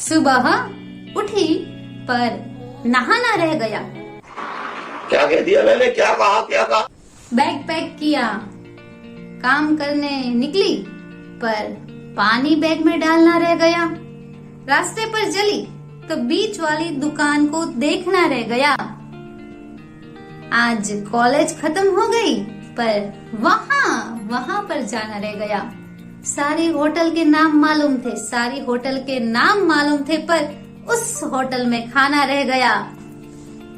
सुबह उठी पर नहाना रह गया। क्या कह दिया मैंने? क्या कहा? बैग पैक किया, काम करने निकली पर पानी बैग में डालना रह गया। रास्ते पर चली तो बीच वाली दुकान को देखना रह गया। आज कॉलेज खत्म हो गई पर वहाँ पर जाना रह गया। सारी होटल के नाम मालूम थे पर उस होटल में खाना रह गया।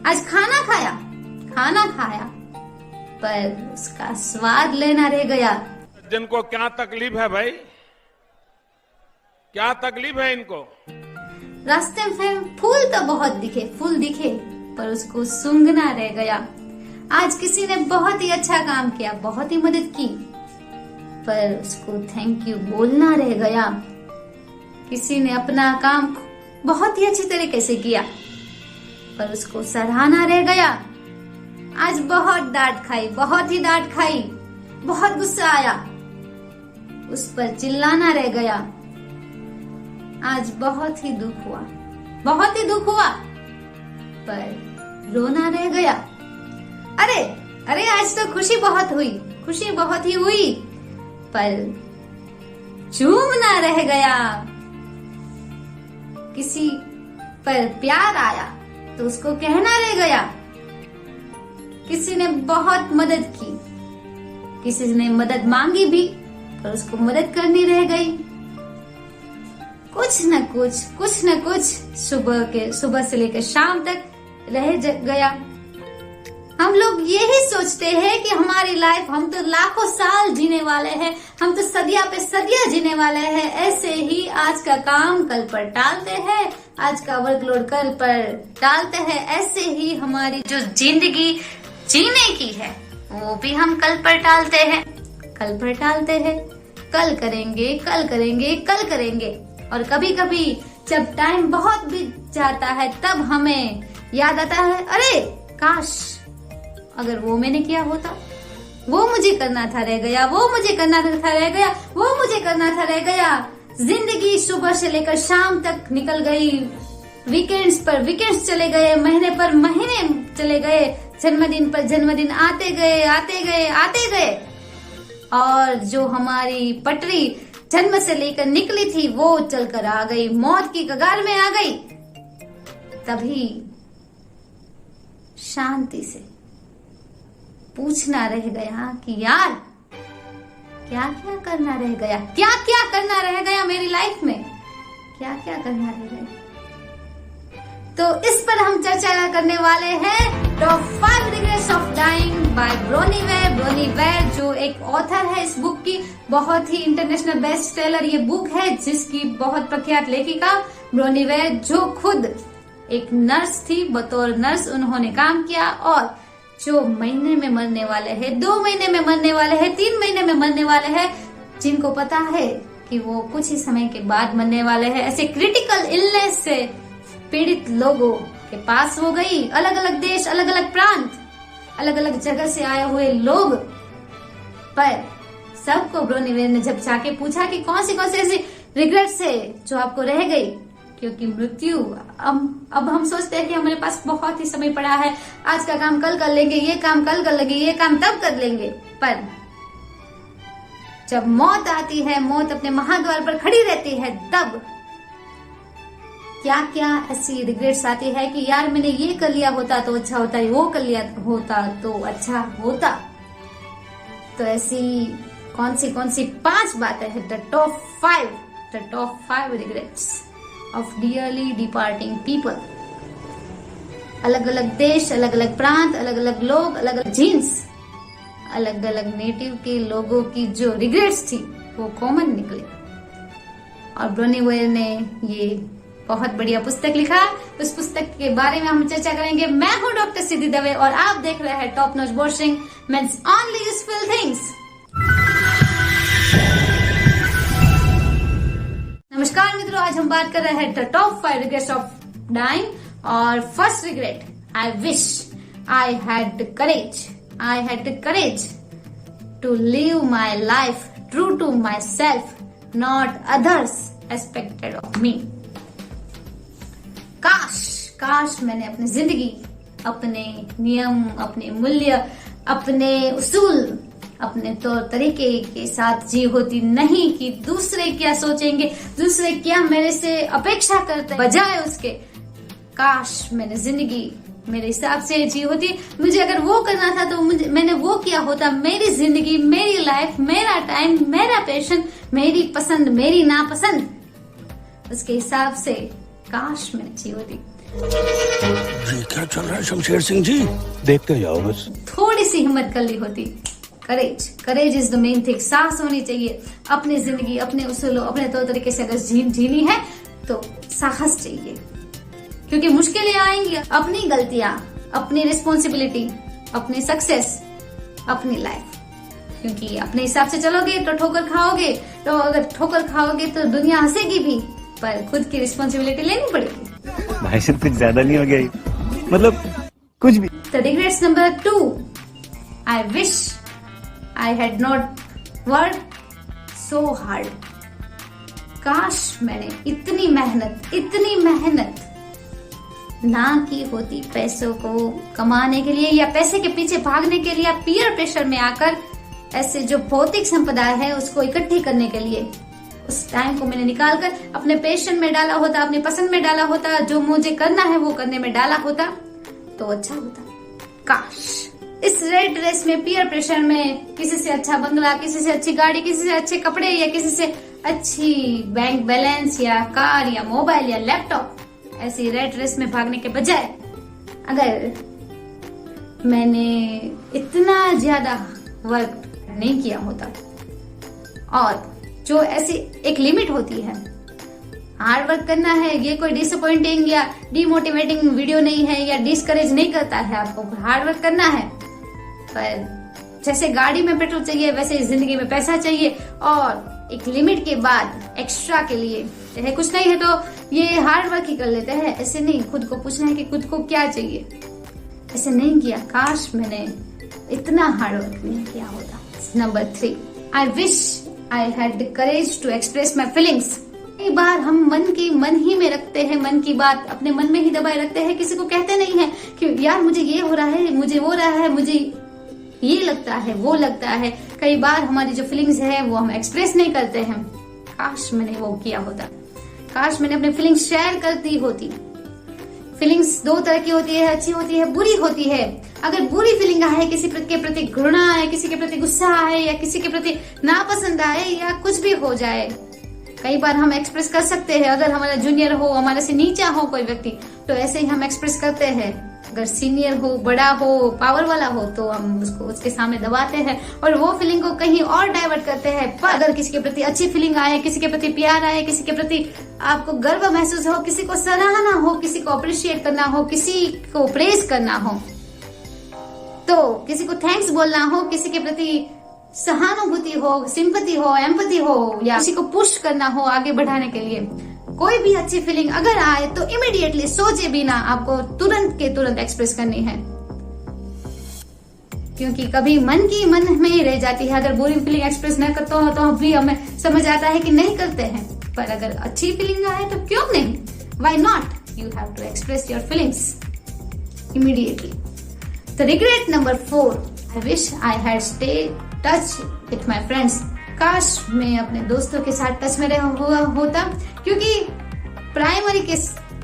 आज खाना खाया पर उसका स्वाद लेना रह गया। जिनको क्या तकलीफ है भाई, क्या तकलीफ है इनको? रास्ते में फूल तो बहुत दिखे पर उसको सूंघना रह गया। आज किसी ने बहुत ही अच्छा काम किया, बहुत ही मदद की पर उसको थैंक यू बोलना रह गया। किसी ने अपना काम बहुत ही अच्छी तरीके से किया पर उसको सराहना रह गया। आज बहुत डांट खाई, बहुत गुस्सा आया, उस पर चिल्लाना रह गया। आज बहुत ही दुख हुआ पर रोना रह गया। अरे आज तो खुशी बहुत ही हुई पर चूमना रह गया। किसी पर प्यार आया तो उसको कहना रह गया। किसी ने बहुत मदद की, किसी ने मदद मांगी भी पर उसको मदद करनी रह गई। कुछ न कुछ सुबह से लेकर शाम तक रह गया। हम लोग यही सोचते हैं कि हमारी लाइफ, हम तो लाखों साल जीने वाले हैं, हम तो सदिया पे सदिया जीने वाले हैं। ऐसे ही आज का काम कल पर टालते हैं, आज का वर्कलोड कल पर टालते हैं। ऐसे ही हमारी जो जिंदगी जीने की है वो भी हम कल पर टालते हैं। कल करेंगे और कभी कभी जब टाइम बहुत बीत जाता है तब हमें याद आता है, अरे काश अगर वो मैंने किया होता, वो मुझे करना था रह गया। जिंदगी सुबह से लेकर शाम तक निकल गई। वीकेंड्स चले गए, महीने पर महीने चले गए, जन्मदिन पर जन्मदिन आते गए और जो हमारी पटरी जन्म से लेकर निकली थी वो चलकर आ गई, मौत की कगार में आ गई। तभी शांति से पूछना रह गया कि यार क्या करना रह गया मेरी लाइफ में, क्या करना रह गया। तो इस पर हम चर्चा करने वाले हैं top 5 regrets of dying by Bronnie Ware जो एक ऑथर है इस बुक की, बहुत ही इंटरनेशनल बेस्ट सेलर ये बुक है जिसकी बहुत प्रख्यात लेखिका ब्रोनी वेयर, जो खुद एक नर्स थी, बतौर नर्स उन्होंने काम किया और जो महीने में मरने वाले हैं, 2 महीने में मरने वाले हैं, 3 महीने में मरने वाले हैं, जिनको पता है कि वो कुछ ही समय के बाद मरने वाले हैं, ऐसे क्रिटिकल इलनेस से पीड़ित लोगों के पास वो गई। अलग अलग देश, अलग अलग प्रांत, अलग अलग जगह से आए हुए लोग, पर सबको ब्रोनी वेयर ने जब जाके पूछा कि कौन सी ऐसी रिग्रेट्स है जो आपको रह गई, क्योंकि मृत्यु अब हम सोचते हैं कि हमारे पास बहुत ही समय पड़ा है, आज का काम कल कर लेंगे, ये काम कल कर लेंगे, ये काम तब कर लेंगे, पर जब मौत आती है, मौत अपने महाद्वार पर खड़ी रहती है, तब क्या ऐसी रिग्रेट्स आती है कि यार मैंने ये कर लिया होता तो अच्छा होता, वो कर लिया होता तो अच्छा होता। तो ऐसी कौन सी 5 बातें हैं, the top 5 regrets of dearly departing people. अलग अलग देश, अलग अलग प्रांत, अलग अलग लोग, अलग अलग जीन्स, अलग अलग नेटिव के लोगों की जो रिग्रेट्स थी वो कॉमन निकले और ब्रोनी वेयर ने ये बहुत बढ़िया पुस्तक लिखा। उस पुस्तक के बारे में हम चर्चा करेंगे। मैं हूँ डॉक्टर सिद्धि दवे और आप देख रहे हैं टॉप नॉच बोर्शिंग मींस ओनली यूजफुल थिंग्स। नमस्कार मित्रों, आज हम बात कर रहे हैं the top 5 regrets of dying और first regret, I wish I had the courage to live my life true to myself, not others expected of me. काश मैंने अपनी जिंदगी, अपने नियम, अपने मूल्य, अपने उसूल, अपने तौर तरीके के साथ जी होती, नहीं कि दूसरे क्या सोचेंगे, दूसरे क्या मेरे से अपेक्षा करते, बजाय उसके काश मैंने जिंदगी मेरे हिसाब से जी होती। मुझे अगर वो करना था तो मैंने वो किया होता। मेरी जिंदगी, मेरी लाइफ, मेरा टाइम, मेरा पैशन, मेरी पसंद, मेरी नापसंद, उसके हिसाब से काश मैंने जी होती। ये क्या चल रहा है शमशेर सिंह जी? देखते जाओ बस। थोड़ी सी हिम्मत कर ली होती। Courage is the main thing. साहस होनी चाहिए। अपनी जिंदगी, अपने उसूलों, अपने तौर तरीके से अगर जीनी है तो साहस चाहिए, क्योंकि मुश्किलें आएंगी। अपनी गलतियां, अपनी रिस्पॉन्सिबिलिटी, अपनी सक्सेस, अपनी लाइफ, क्योंकि अपने हिसाब से चलोगे तो ठोकर खाओगे। तो अगर ठोकर खाओगे तो दुनिया हंसेगी भी, पर खुद की रिस्पॉन्सिबिलिटी लेनी पड़ेगी। भाई साहब कुछ ज्यादा नहीं हो गया, मतलब कुछ भी। The regrets number 2. I wish I had not worked so hard. काश मैंने इतनी मेहनत ना की होती पैसों को कमाने के लिए, या पैसे के पीछे भागने के लिए, या पीयर प्रेशर में आकर ऐसे जो भौतिक संपदा है उसको इकट्ठी करने के लिए। उस टाइम को मैंने निकालकर अपने पैशन में डाला होता, अपनी पसंद में डाला होता, जो मुझे करना है वो करने में डाला होता तो अच्छा होता। काश इस रेड रेस में, पीयर प्रेशर में, किसी से अच्छा बंगला, किसी से अच्छी गाड़ी, किसी से अच्छे कपड़े, या किसी से अच्छी बैंक बैलेंस, या कार, या मोबाइल, या लैपटॉप, ऐसी रेड रेस में भागने के बजाय अगर मैंने इतना ज्यादा वर्क नहीं किया होता, और जो ऐसी एक लिमिट होती है, हार्ड वर्क करना है, ये कोई डिसअपॉइंटिंग या डिमोटिवेटिंग वीडियो नहीं है, या डिस्करेज नहीं करता है आपको। हार्ड वर्क करना है, पर जैसे गाड़ी में पेट्रोल चाहिए वैसे जिंदगी में पैसा चाहिए, और एक लिमिट के बाद एक्स्ट्रा के लिए है कुछ नहीं है तो ये हार्ड वर्क ही कर लेते हैं। ऐसे नहीं, खुद को पूछना है कि खुद को क्या चाहिए। ऐसे नहीं किया। काश मैंने इतना हार्ड वर्क नहीं किया होता। Number 3, I wish I had the courage to express my feelings. कई बार हम मन ही में रखते हैं, मन की बात अपने मन में ही दबाए रखते हैं, किसी को कहते नहीं है कि यार मुझे ये हो रहा है, मुझे वो रहा है, मुझे ये लगता है, वो लगता है। कई बार हमारी जो फीलिंग्स है वो हम एक्सप्रेस नहीं करते हैं। काश मैंने वो किया होता। काश मैंने अपने फीलिंग्स शेयर करती होती। फीलिंग्स 2 तरह की होती है, अच्छी होती है, बुरी होती है। अगर बुरी फीलिंग आए, किसी के प्रति घृणा आए, किसी के प्रति गुस्सा आए, या किसी के प्रति नापसंद आए, या कुछ भी हो जाए, कई बार हम एक्सप्रेस कर सकते हैं। अगर हमारा जूनियर हो, हमारे से नीचा हो कोई व्यक्ति, तो ऐसे ही हम एक्सप्रेस करते हैं। अगर सीनियर हो, बड़ा हो, पावर वाला हो, तो हम उसको उसके सामने दबाते हैं और वो फीलिंग को कहीं और डाइवर्ट करते हैं। पर अगर किसी के प्रति अच्छी फीलिंग आए, किसी के प्रति प्यार आए, किसी के प्रति आपको गर्व महसूस हो, किसी को सराहना हो, किसी को अप्रिशिएट करना हो, किसी को प्रेज करना हो, तो किसी को थैंक्स बोलना हो, किसी के प्रति सहानुभूति हो, सिंपैथी हो, एम्पैथी हो, या किसी को पुश करना हो आगे बढ़ाने के लिए, कोई भी अच्छी फीलिंग अगर आए तो इमीडिएटली सोचे बिना आपको तुरंत के तुरंत एक्सप्रेस करनी है, क्योंकि कभी मन की मन में ही रह जाती है। अगर बुरी फीलिंग एक्सप्रेस न करते हो तो भी हमें समझ आता है कि नहीं करते हैं, पर अगर अच्छी फीलिंग आए तो क्यों नहीं, why not, you have to express your feelings immediately. तो regret number 4, I wish I had stayed touch with my friends. काश मैं अपने दोस्तों के साथ टच में हुआ होता, क्योंकि प्राइमरी के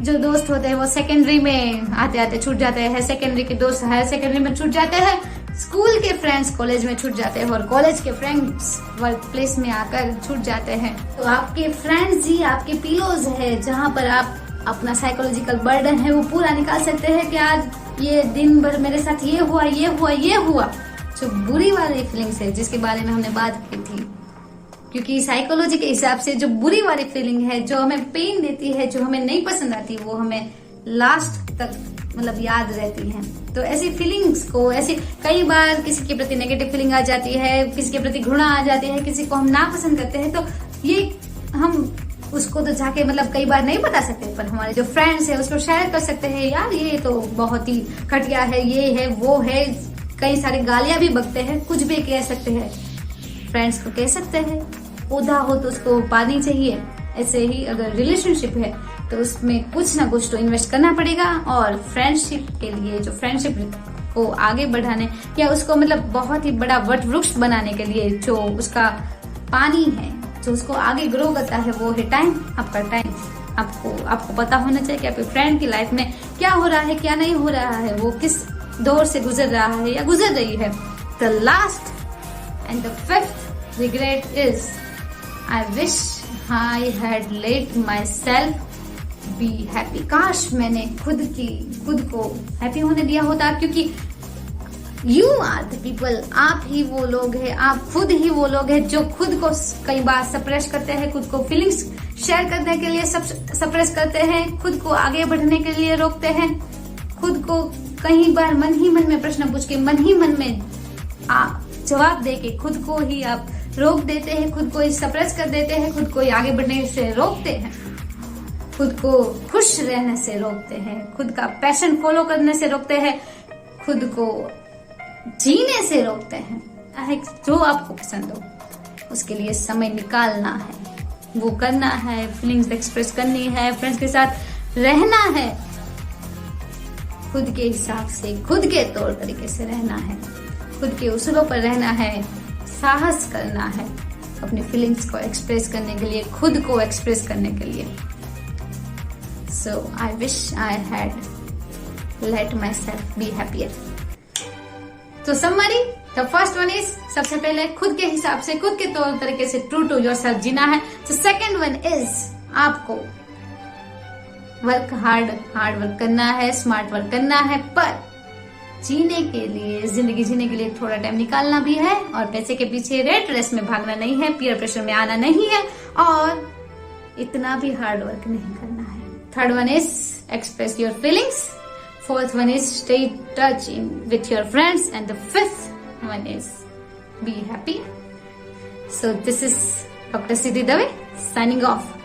जो दोस्त होते हैं वो सेकेंडरी में आते आते छूट जाते हैं, सेकेंडरी के दोस्त हायर सेकेंडरी में छूट जाते हैं, स्कूल के फ्रेंड्स कॉलेज में छूट जाते हैं, और कॉलेज के फ्रेंड्स वर्क प्लेस में आकर छूट जाते हैं। तो आपके फ्रेंड्स ही आपके पिलोज है, जहाँ पर आप अपना साइकोलॉजिकल बर्डन है वो पूरा निकाल सकते हैं कि आज ये दिन भर मेरे साथ ये हुआ, ये हुआ, ये हुआ। जो बुरी वाली फीलिंग्स है जिसके बारे में हमने बात की थी, क्योंकि साइकोलॉजी के हिसाब से जो बुरी वाली फीलिंग है, जो हमें पेन देती है, जो हमें नहीं पसंद आती, वो हमें लास्ट तक मतलब याद रहती हैं। तो ऐसी फीलिंग्स को, ऐसी कई बार किसी के प्रति नेगेटिव फीलिंग आ जाती है, किसी के प्रति घृणा आ जाती है, किसी को हम नापसंद करते हैं, तो ये हम उसको तो जाके मतलब कई बार नहीं बता सकते, पर हमारे जो फ्रेंड्स है उसको शेयर कर सकते हैं, यार ये तो बहुत ही घटिया है, ये है, वो है, कई सारी गालियां भी बकते हैं, कुछ भी कह सकते हैं, फ्रेंड्स को कह सकते हैं। पौधा हो तो उसको पानी चाहिए, ऐसे ही अगर रिलेशनशिप है तो उसमें कुछ ना कुछ तो इन्वेस्ट करना पड़ेगा। और फ्रेंडशिप के लिए, जो फ्रेंडशिप को आगे बढ़ाने या उसको मतलब बहुत ही बड़ा वट वृक्ष बनाने के लिए जो उसका पानी है, जो उसको आगे ग्रो करता है, वो है टाइम। आपका टाइम आपको पता होना चाहिए कि आपके फ्रेंड की लाइफ में क्या हो रहा है, क्या नहीं हो रहा है, वो किस दौर से गुजर रहा है या गुजर रही है। The last and the fifth regret is I wish I had let myself be happy. काश मैंने खुद को हैप्पी होने दिया होता, क्योंकि यू आर द पीपल, आप ही वो लोग हैं, आप खुद ही वो लोग हैं जो खुद को कई बार सप्रेस करते हैं, खुद को फीलिंग्स शेयर करने के लिए सप्रेस करते हैं, खुद को आगे बढ़ने के लिए रोकते हैं, खुद को कई बार मन ही मन में प्रश्न पूछ के मन ही मन में जवाब दे के खुद को ही आप रोक देते हैं, खुद को ही सप्रेस कर देते हैं, खुद को ही आगे बढ़ने से रोकते हैं, खुद को खुश रहने से रोकते हैं, खुद का पैशन फॉलो करने से रोकते हैं, खुद को जीने से रोकते हैं। जो आपको पसंद हो उसके लिए समय निकालना है, वो करना है, फीलिंग्स एक्सप्रेस करनी है, फ्रेंड्स के साथ रहना है, खुद के हिसाब से, खुद के तौर तरीके से रहना है, खुद के उसूलों पर रहना है, साहस करना है अपनी फीलिंग्स को एक्सप्रेस करने के लिए, खुद को एक्सप्रेस करने के लिए। So I wish I had let myself be happier. तो summary, the first one is सबसे पहले खुद के हिसाब से, खुद के तौर तरीके से ट्रू टू योरसेल्फ जीना है। तो सेकंड वन इज आपको हार्ड वर्क करना है, स्मार्ट वर्क करना है, पर जीने के लिए, जिंदगी जीने के लिए थोड़ा टाइम निकालना भी है, और पैसे के पीछे रेट रेस में भागना नहीं है, पीयर प्रेशर में आना नहीं है, और इतना भी हार्ड वर्क नहीं करना है। Third one is express your feelings. Fourth one is stay touch with your friends, and the fifth one is be happy. So this is Dr. Siddhi Dave signing off.